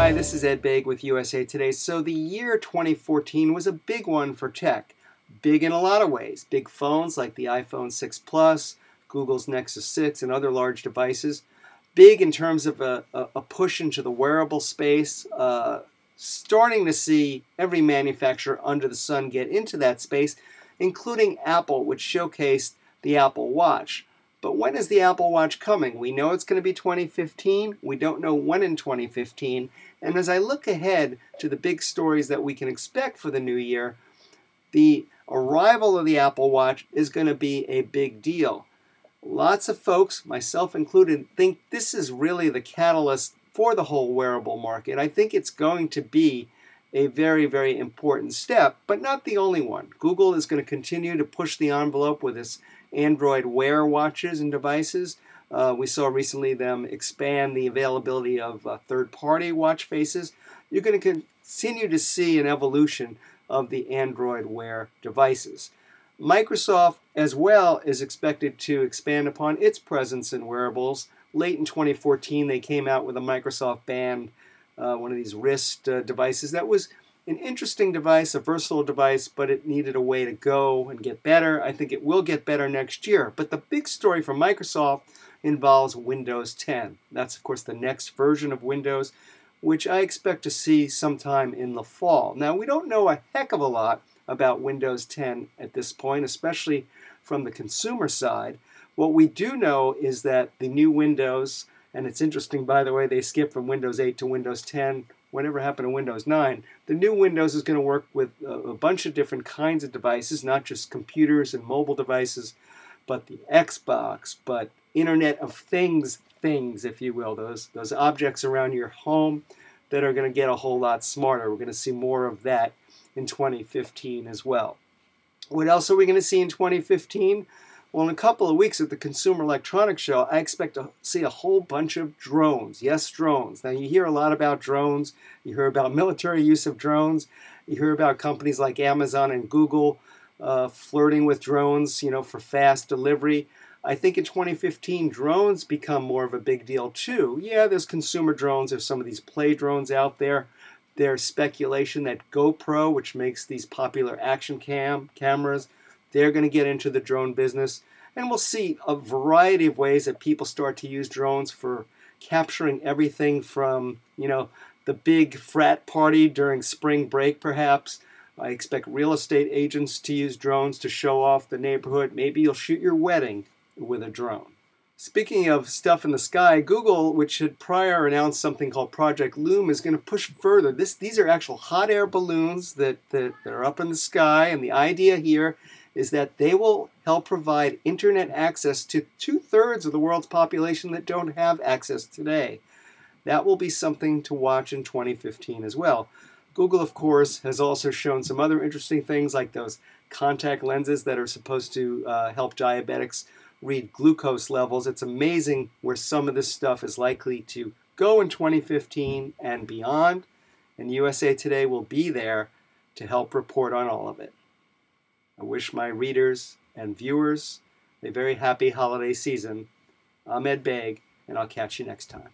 Hi, this is Ed Baig with USA Today. So the year 2014 was a big one for tech. Big in a lot of ways. Big phones like the iPhone 6 Plus, Google's Nexus 6, and other large devices. Big in terms of a push into the wearable space. Starting to see every manufacturer under the sun get into that space, including Apple, which showcased the Apple Watch. But when is the Apple Watch coming? We know it's going to be 2015. We don't know when in 2015. And as I look ahead to the big stories that we can expect for the new year, the arrival of the Apple Watch is going to be a big deal. Lots of folks, myself included, think this is really the catalyst for the whole wearable market. I think it's going to be a very, very important step, but not the only one. Google is going to continue to push the envelope with its Android Wear watches and devices. We saw recently them expand the availability of third-party watch faces. You're going to continue to see an evolution of the Android Wear devices. Microsoft as well is expected to expand upon its presence in wearables. Late in 2014, they came out with a Microsoft Band, one of these wrist devices that was an interesting device, a versatile device, but it needed a way to go and get better. I think it will get better next year. But the big story for Microsoft involves Windows 10. That's, of course, the next version of Windows, which I expect to see sometime in the fall. Now, we don't know a heck of a lot about Windows 10 at this point, especially from the consumer side. What we do know is that the new Windows, and it's interesting, by the way, they skipped from Windows 8 to Windows 10. Whatever happened to Windows 9? The new Windows is going to work with a bunch of different kinds of devices, not just computers and mobile devices, but the Xbox, but Internet of Things, if you will, those objects around your home that are going to get a whole lot smarter. We're going to see more of that in 2015 as well. What else are we going to see in 2015? Well, in a couple of weeks at the Consumer Electronics Show, I expect to see a whole bunch of drones. Yes, drones. Now, you hear a lot about drones. You hear about military use of drones. You hear about companies like Amazon and Google flirting with drones, for fast delivery. I think in 2015, drones become more of a big deal, too. Yeah, there's consumer drones. There's some of these play drones out there. There's speculation that GoPro, which makes these popular action cameras, they're going to get into the drone business. And we'll see a variety of ways that people start to use drones for capturing everything from, the big frat party during spring break, perhaps. I expect real estate agents to use drones to show off the neighborhood. Maybe you'll shoot your wedding with a drone. Speaking of stuff in the sky, Google, which had prior announced something called Project Loom, is going to push further. These are actual hot air balloons that are up in the sky, and the idea here is that they will help provide internet access to 2/3 of the world's population that don't have access today. That will be something to watch in 2015 as well. Google, of course, has also shown some other interesting things like those contact lenses that are supposed to help diabetics read glucose levels. It's amazing where some of this stuff is likely to go in 2015 and beyond. And USA Today will be there to help report on all of it. I wish my readers and viewers a very happy holiday season. I'm Ed Baig, and I'll catch you next time.